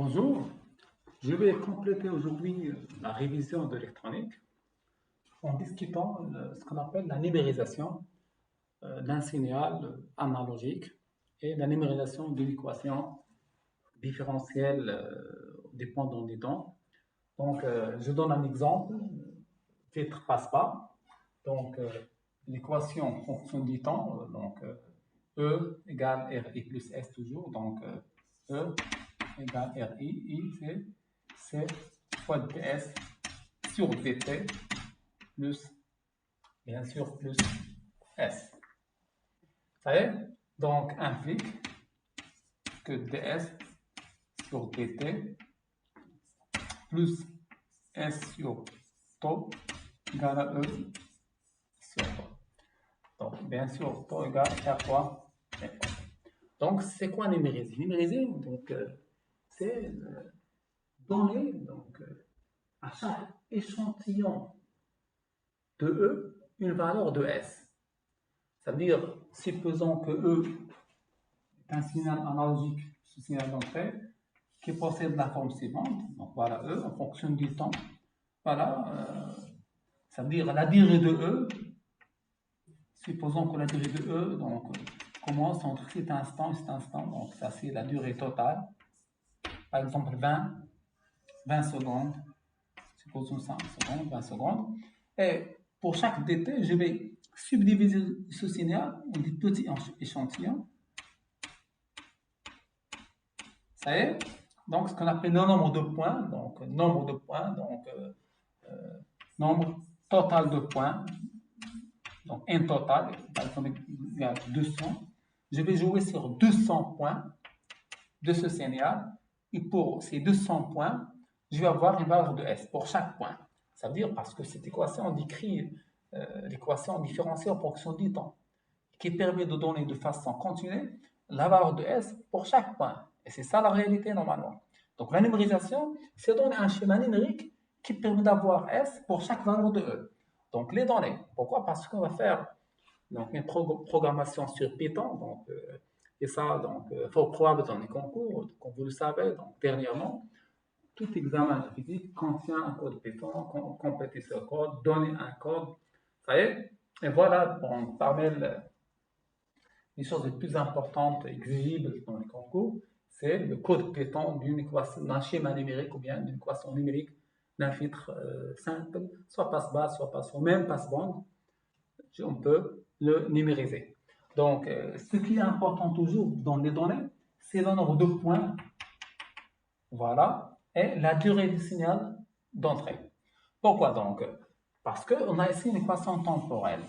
Bonjour, je vais compléter aujourd'hui la révision de l'électronique en discutant ce qu'on appelle la numérisation d'un signal analogique et la numérisation d'une équation différentielle dépendant du temps. Donc, je donne un exemple, titre passe-pas. Donc, l'équation en fonction du temps, E égale RI plus S toujours. Donc, E égale RI, I c'est C fois ds sur dt plus, bien sûr, plus S. Ça y est? Donc, implique que ds sur dt plus S sur tau égale à E sur tau. Donc, bien sûr, tau égale R fois F. Donc, c'est quoi numériser? Numériser, donc, c'est donner à chaque échantillon de E une valeur de S. Ça veut dire, supposons que E est un signal analogique, ce signal d'entrée, qui possède la forme suivante. Donc voilà E en fonction du temps. Voilà, ça veut dire la durée de E. Supposons que la durée de E commence entre cet instant et cet instant. Donc ça c'est la durée totale. Par exemple 20 secondes. Supposons 5 secondes, 20 secondes. Et pour chaque dt, je vais subdiviser ce signal en des petits échantillons. Ça y est? Donc, ce qu'on appelle le nombre de points. Donc, nombre de points. Donc, nombre total de points. Donc, n total, par exemple, il y a 200. Je vais jouer sur 200 points de ce signal. Et pour ces 200 points, je vais avoir une valeur de S pour chaque point. Ça veut dire parce que cette équation, on décrit l'équation différentielle en fonction du temps, qui permet de donner de façon continue la valeur de S pour chaque point. Et c'est ça la réalité normalement. Donc la numérisation, c'est donner un schéma numérique qui permet d'avoir S pour chaque valeur de E. Donc les données. Pourquoi? Parce qu'on va faire une programmation sur Python. Et ça, fort probable dans les concours, comme vous le savez, dernièrement. Tout examen de physique contient un code Python, compléter ce code, donner un code. Ça y est? Et voilà, parmi les choses les plus importantes exigibles dans les concours, c'est le code Python d'une équation, d'un schéma numérique ou bien d'une équation numérique d'un filtre simple, soit passe-bas, soit passe-haut, même passe-bande. On peut le numériser. Donc, ce qui est important toujours dans les données, c'est le nombre de points. Voilà. Et la durée du signal d'entrée. Pourquoi donc? Parce qu'on a ici une équation temporelle.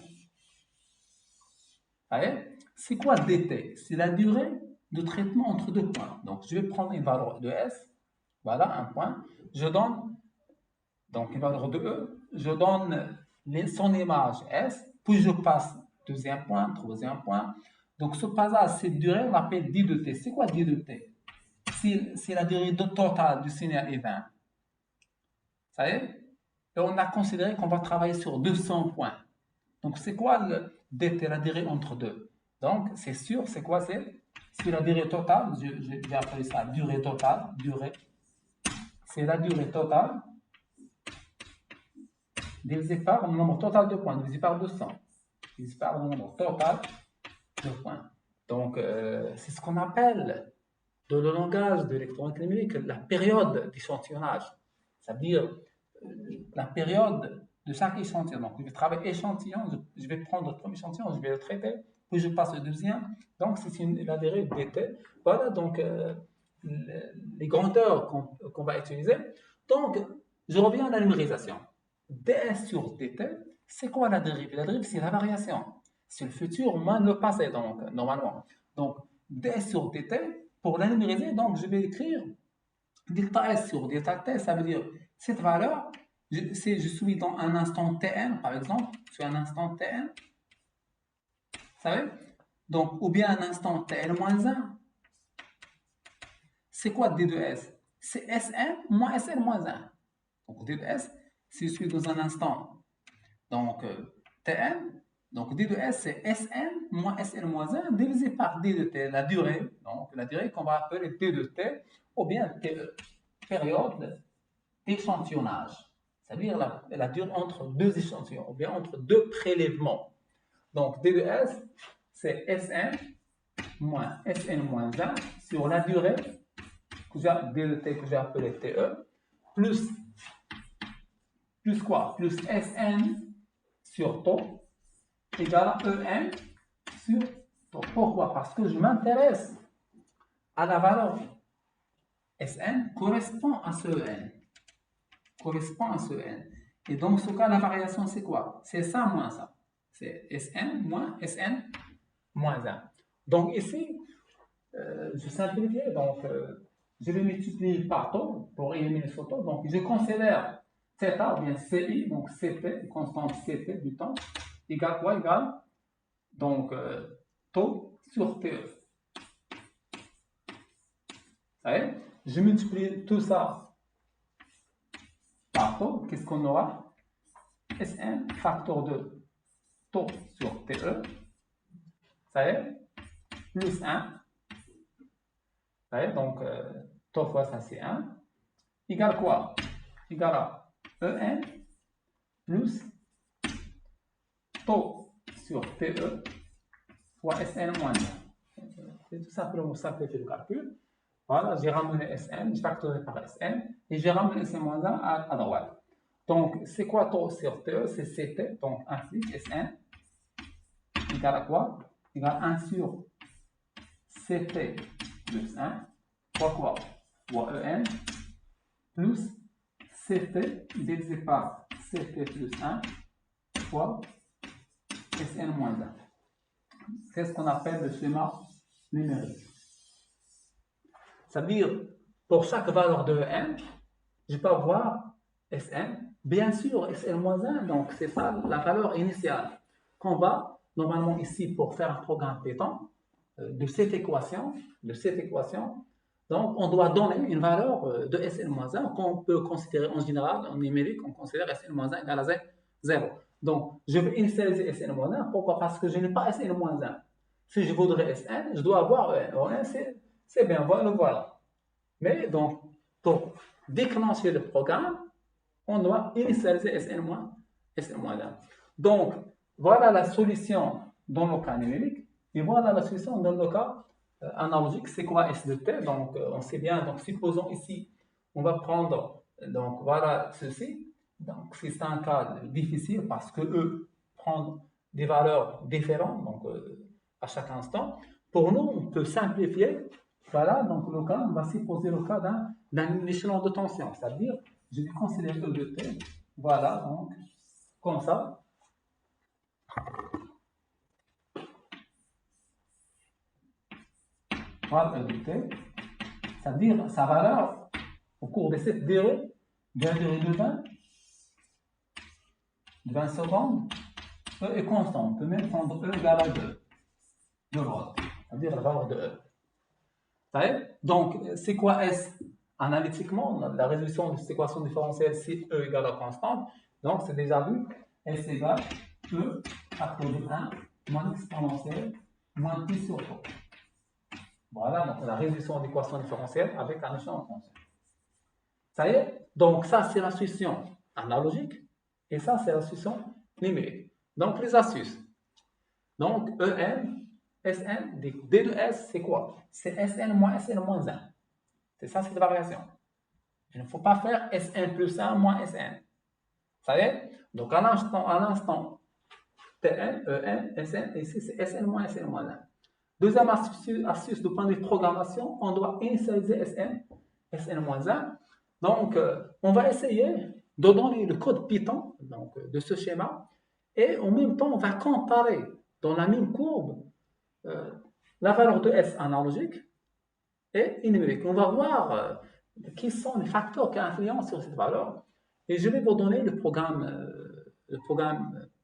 Allez, c'est quoi dt? C'est la durée de traitement entre deux points. Donc, je vais prendre une valeur de S. Voilà, un point. Je donne donc une valeur de E. Je donne son image S. Puis je passe deuxième point, troisième point. Donc, ce passage, cette durée, on l'appelle d de t. C'est quoi d de t? C'est la durée totale du signal est 20. Ça y est? Et on a considéré qu'on va travailler sur 200 points. Donc, c'est quoi le dt, la durée entre deux? Donc, c'est sûr, c'est quoi? C'est la durée totale. Je vais appeler ça durée totale. C'est la durée totale divisé par le nombre total de points, divisé par 200. Divisé par le nombre total de points. Donc, c'est ce qu'on appelle, dans le langage de l'électronique numérique, la période d'échantillonnage. Ça veut dire la période de chaque échantillon. Donc, je vais travailler échantillon, je vais prendre le premier échantillon, je vais le traiter, puis je passe au deuxième. Donc, c'est la durée dt. Voilà, donc, les grandeurs qu'on va utiliser. Donc, je reviens à la numérisation. ds sur dt, c'est quoi la dérive? La dérive, c'est la variation. C'est le futur moins le passé, donc, normalement. Donc, ds sur dt, pour la numériser, donc, je vais écrire delta s sur delta t, ça veut dire cette valeur, je suis dans un instant tn, par exemple, sur un instant tn, vous savez? Donc, ou bien un instant tn moins 1. C'est quoi d de s? C'est sn moins sn moins 1. Donc, d de s, si je suis dans un instant, donc tn, Donc, d de S, c'est Sn moins Sn moins 1 divisé par d de t, la durée. Donc, la durée qu'on va appeler d de t, ou bien TE, période d'échantillonnage. C'est-à-dire la durée entre deux échantillons, ou bien entre deux prélèvements. Donc, d de S, c'est Sn moins Sn moins 1 sur la durée, d de t que j'ai appelé TE, plus quoi? Plus Sn sur taux égale à En sur taux. Pourquoi? Parce que je m'intéresse à la valeur Sn correspond à ce En. Correspond à ce N. Et dans ce cas, la variation, c'est quoi? C'est ça moins ça. C'est Sn moins Sn moins 1. Donc ici, je simplifie. Donc, je vais multiplier par taux pour éliminer ce taux. Donc, je considère θ ou bien Ci, donc Ct, constante Ct du temps, égale quoi? Égale donc taux sur TE. Ça y est, je multiplie tout ça par taux. Qu'est-ce qu'on aura? Sn facteur de taux sur TE. Ça y est, plus 1. Ça y est, donc taux fois ça c'est 1. Égale quoi? Égale à En plus taux sur TE fois Sn moins 1. C'est tout simplement simplifier le calcul. Voilà, j'ai ramené Sn, j'ai factorisé par Sn, et j'ai ramené Sn moins 1 à droite. Donc, c'est quoi taux sur TE? C'est Ct, donc 1 plus Sn, égale à quoi? Égale à 1 sur Ct plus 1, fois quoi? Fois En, plus Ct divisé par Ct plus 1, fois Sn moins 1. C'est ce qu'on appelle le schéma numérique. C'est-à-dire, pour chaque valeur de n, je peux avoir Sn, bien sûr Sn-1, donc c'est ça la valeur initiale qu'on va, normalement ici, pour faire un programme Python, de cette équation, donc on doit donner une valeur de Sn-1 qu'on peut considérer en général, en numérique, on considère Sn-1 égale à 0. Donc, je vais initialiser Sn-1, pourquoi? Parce que je n'ai pas Sn-1. Si je voudrais Sn, je dois avoir En, c'est bien, voilà. Mais donc, pour déclencher le programme, on doit initialiser Sn-1. Donc, voilà la solution dans le cas numérique, et voilà la solution dans le cas analogique. C'est quoi S de t? Donc, on sait bien, donc supposons ici, on va prendre, donc voilà ceci. Donc, c'est un cas difficile parce que eux prennent des valeurs différentes, donc à chaque instant. Pour nous, on peut simplifier. Voilà, donc le cas, on va supposer le cas d'un échelon de tension, c'est-à-dire, je vais considérer E de T, voilà, donc, comme ça. Voilà E de T, c'est-à-dire sa valeur au cours de cette durée, de la durée de 20 secondes, E est constant. On peut même prendre E égale à 2 volts, c'est-à-dire la valeur de E. Donc, c'est quoi S? Analytiquement, la résolution de cette équation différentielle, c'est E égale à constante. Donc, c'est déjà vu. S égale E facteur de 1 moins exponentielle moins pi sur taux. Voilà, donc la résolution de l'équation différentielle avec un échelon constant. Ça y est? Donc, ça, c'est la solution analogique. Et ça, c'est la solution numérique. Donc, les astuces. Donc, En, Sn, D de S, c'est quoi? C'est Sn moins Sn moins 1. C'est ça, cette variation. Il ne faut pas faire Sn plus 1 moins Sn. Ça y est? Donc, à l'instant, Tn, En, Sn, et ici, c'est Sn moins Sn moins 1. Deuxième astuce du point de vue programmation, on doit initialiser Sn moins 1. Donc, on va essayer de donner le code Python donc, de ce schéma et en même temps, on va comparer dans la même courbe la valeur de S analogique et numérique. On va voir quels sont les facteurs qui influencent sur cette valeur et je vais vous donner le programme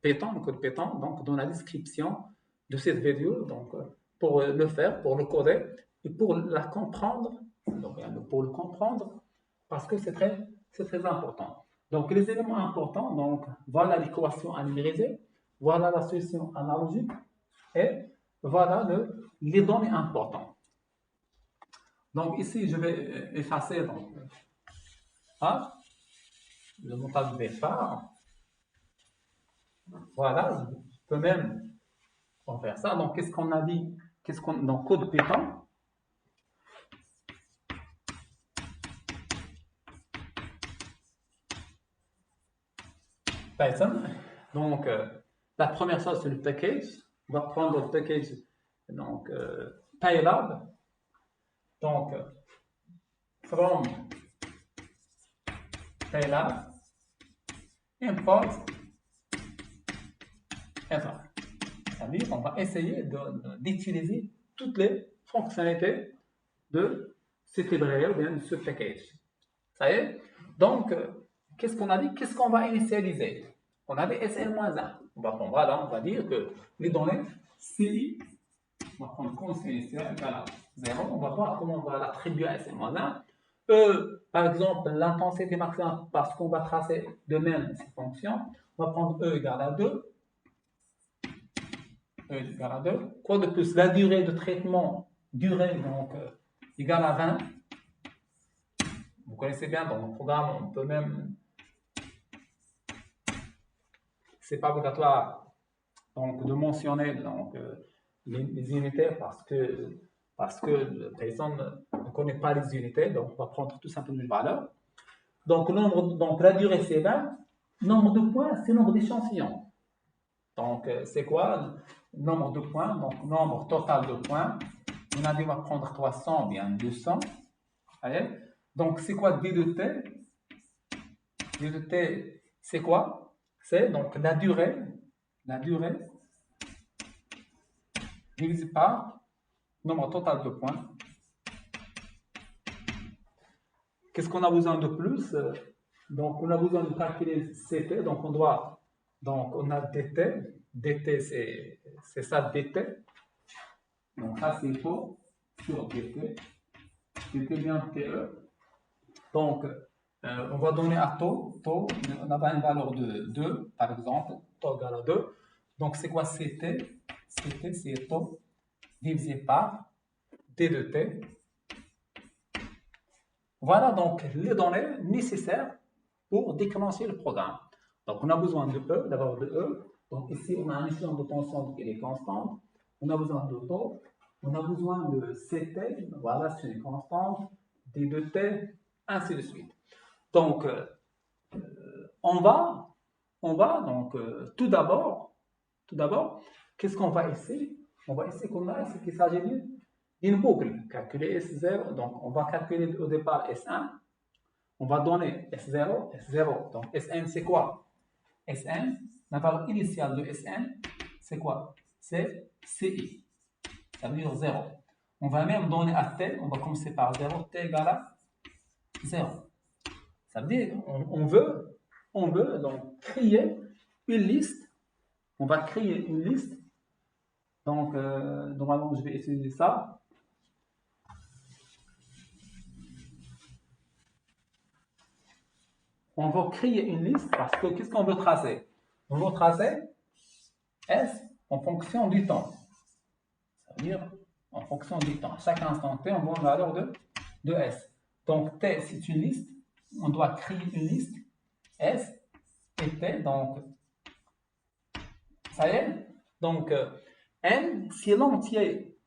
Python, le code Python, donc dans la description de cette vidéo, donc pour le faire, pour le coder et pour la comprendre, donc pour le comprendre parce que c'est très important. Donc les éléments importants, donc voilà l'équation à numériser. voilà la solution analogique et voilà les données importantes. Donc ici, je vais effacer donc, A, le montage de départ. Voilà, je peux même faire ça. Donc qu'est-ce qu'on a dit? Qu'est-ce qu'on dans code Python? Python. Donc la première chose c'est le package. On va prendre le package donc Pylab. Donc from Pylab import enter. C'est-à-dire qu'on va essayer d'utiliser toutes les fonctionnalités de cette librairie ou bien de ce package. Ça y est? Donc, qu'est-ce qu'on a dit? Qu'est-ce qu'on va initialiser? On avait SN-1. Voilà, on va dire que les données CI, on va prendre compte initial égale à 0. On va voir comment on va l'attribuer à SN-1. Par exemple, l'intensité maximale, parce qu'on va tracer de même ces fonctions, on va prendre E égale à 2. E égale à 2. Quoi de plus? La durée de traitement, donc, égale à 20. Vous connaissez bien, dans le programme, on peut même... C'est pas obligatoire donc, de mentionner donc, les unités parce que personne ne connaît pas les unités, donc on va prendre tout simplement une valeur. Donc, donc la durée c'est 20, nombre de points c'est nombre d'échantillons. Donc c'est quoi le nombre de points? Donc nombre total de points. On a dit on va prendre 300 ou bien 200. Allez. Donc c'est quoi D de T? D de T c'est quoi? C'est donc la durée divisé par nombre total de points. Qu'est-ce qu'on a besoin de plus? Donc, on a besoin de calculer CT. Donc, on a DT. DT, c'est ça, DT. Donc, ça, c'est faux sur DT. DT bien TE. Donc, on va donner à taux. On a une valeur de 2, par exemple. Taux égale à 2. Donc, c'est quoi CT? CT, c'est taux divisé par D de T. Voilà donc les données nécessaires pour déclencher le programme. Donc on a besoin de E, d'abord de E. Donc ici on a un échelon de tension qui est constante. On a besoin de taux. On a besoin de CT, voilà c'est une constante, D de T, ainsi de suite. Donc on va donc tout d'abord, qu'est-ce qu'on va essayer? On va essayer qu'il s'agit d'une boucle. Calculer S0, donc on va calculer au départ S1. On va donner S0, S0. Donc Sn c'est quoi? Sn, la valeur initiale de Sn, c'est quoi? C'est Ci. Ça veut dire 0. On va même donner à T, on va commencer par 0, T égale à 0. Ça veut dire on veut donc créer une liste. On va créer une liste. Donc, normalement, je vais utiliser ça. On va créer une liste parce que qu'est-ce qu'on veut tracer? On veut tracer S en fonction du temps. Ça veut dire en fonction du temps. À chaque instant T, on voit une valeur de S. Donc T, c'est une liste. On doit créer une liste S et T. Donc, ça y est. Donc, N, si l'entier,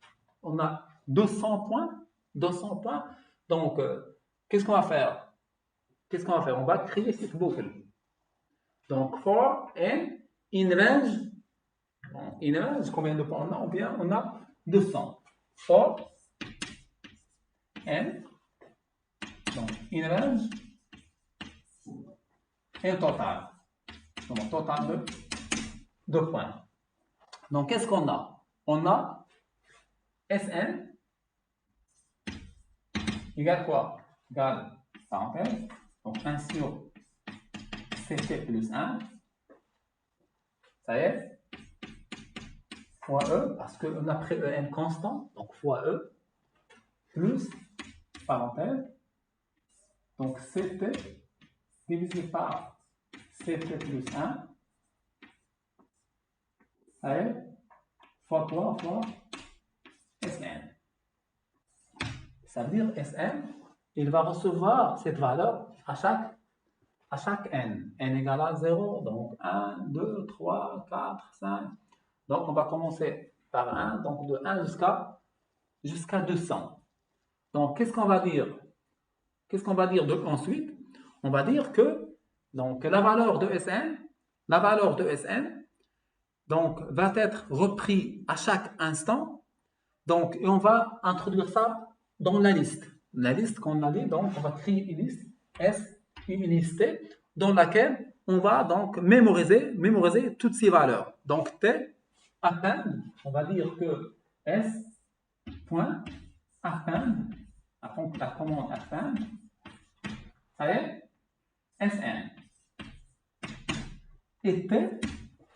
on a 200 points. 200 points. Donc, qu'est-ce qu'on va faire? On va créer cette boucle. Donc, for n in range, combien de points on a? Bien, on a 200. For n, donc in range, n total. Donc, total de points. Donc, qu'est-ce qu'on a? On a Sn égale quoi? Égale parenthèse. Donc, 1 sur Ct plus 1. Ça y est. Fois E, parce qu'on a pris En constant. Donc, fois E. Plus, parenthèse. Donc, Ct divisé par Ct plus 1. Allez, fois 3 fois Sn. Ça veut dire Sn, il va recevoir cette valeur à chaque n. N égale à 0, donc 1, 2, 3, 4, 5. Donc on va commencer par 1, donc de 1 jusqu'à 200. Donc qu'est-ce qu'on va dire? Qu'est-ce qu'on va dire ensuite? On va dire que donc, la valeur de Sn donc, va être repris à chaque instant. Donc, et on va introduire ça dans la liste. La liste qu'on a dit, donc on va créer une liste S, une liste T, dans laquelle on va donc mémoriser toutes ces valeurs. Donc T, append, on va dire que S, point, append, la commande append, ça y est, Sn. Et T,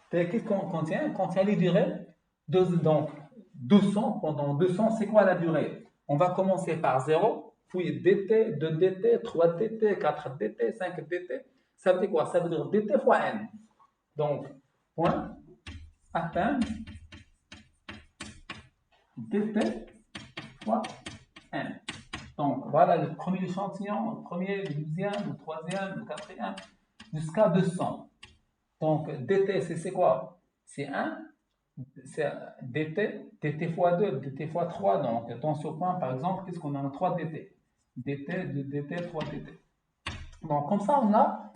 qu'est-ce qu'on contient? Contient les durées donc 200, pendant 200, c'est quoi la durée? On va commencer par 0, puis dt, 2dt, 3dt, 4dt, 5dt. Ça veut dire quoi? Ça veut dire dt fois n. Donc, point, append, dt fois n. Donc, voilà le premier échantillon, le premier, le deuxième, le troisième, le quatrième, jusqu'à 200. Donc, dt, c'est quoi? C'est 1. C'est dt fois 2, dt fois 3. Donc, dans ce point, par exemple, qu'est-ce qu'on a? 3 dt. dt, 2 dt, 3 dt. Donc, comme ça,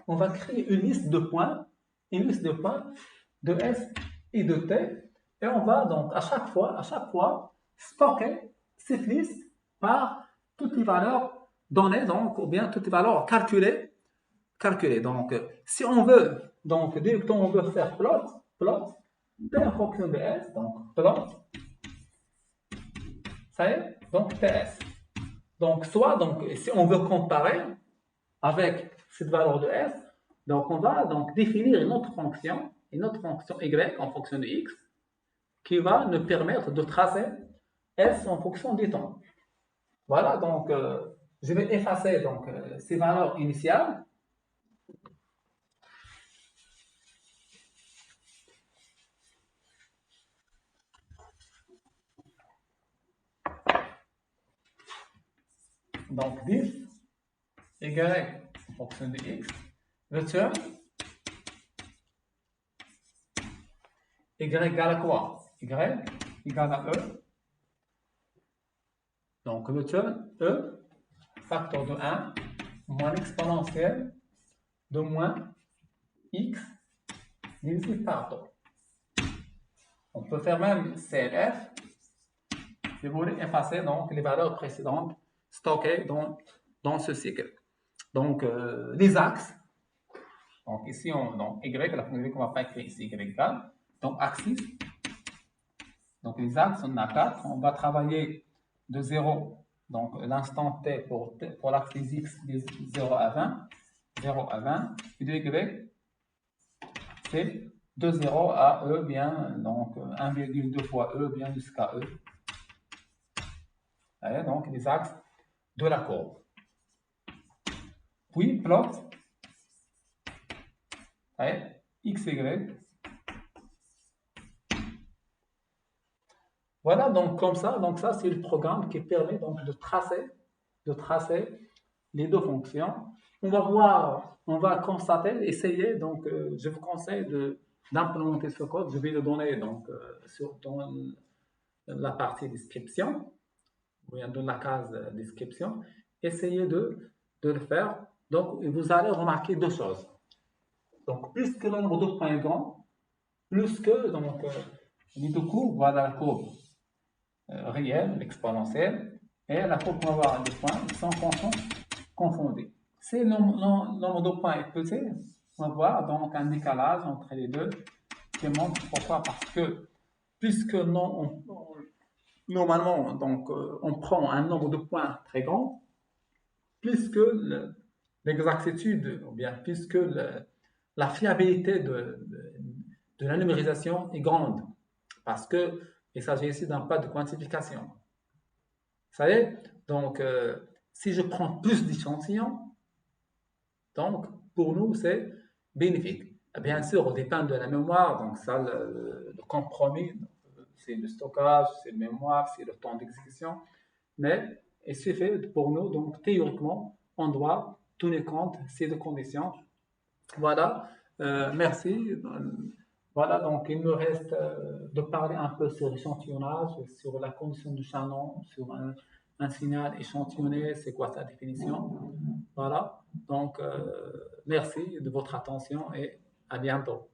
on va créer une liste de points, de S et de T. Et on va donc à chaque fois, stocker cette liste par toutes les valeurs données, donc, ou bien toutes les valeurs calculées. Donc, si on veut, donc, dès que on veut faire plot, T en fonction de S, donc plot, ça y est, donc TS. Donc, donc, si on veut comparer avec cette valeur de S, donc on va donc définir une autre fonction Y en fonction de X, qui va nous permettre de tracer S en fonction du temps. Voilà, donc je vais effacer donc, ces valeurs initiales. Donc 10, Y en fonction de X, return Y égale à quoi? Y égale à E. Donc return E, facteur de 1, moins l'exponentielle de moins X divisé par 2. On peut faire même CLF. Je voulais effacer donc les valeurs précédentes stockées dans ce cycle. Donc, les axes. Donc, ici, donc, Y, la fonction Y qu'on va pas écrire ici, Y égale. Donc, axis. Donc, les axes, on a 4. On va travailler de 0, donc l'instant T pour l'axe des X, de 0 à 20. 0 à 20. Et de Y, c'est de 0 à E, bien, donc 1,2 fois E, bien jusqu'à E. Allez, donc, les axes de la courbe. Puis, plot, allez, X, Y. Voilà, donc comme ça, c'est le programme qui permet donc de tracer les deux fonctions. On va voir, on va constater, essayer, donc je vous conseille d'implémenter ce code. Je vais le donner donc dans la partie description, ou bien dans la case description. Essayez de le faire. Donc vous allez remarquer deux choses. Donc plus que le nombre de points est grand, plus que donc les deux courbes, voilà la courbe réelle, exponentielle, et la courbe va avoir des points qui sont confondus. Si le nombre de points est petit, on va voir donc un décalage entre les deux qui montre pourquoi. Parce que puisque normalement donc, on prend un nombre de points très grand, puisque l'exactitude, ou bien puisque la fiabilité de la numérisation est grande. Parce qu'il s'agit ici d'un pas de quantification. Vous savez, donc, si je prends plus d'échantillons, donc, pour nous, c'est bénéfique. Bien sûr, au dépend de la mémoire, donc ça, le compromis, c'est le stockage, c'est la mémoire, c'est le temps d'exécution. Mais il suffit pour nous, donc théoriquement, on doit tenir compte de ces deux conditions. Voilà, merci. Voilà, donc il me reste de parler un peu sur l'échantillonnage, sur la condition du chaînon, sur un signal échantillonné, c'est quoi sa définition. Voilà, donc merci de votre attention et à bientôt.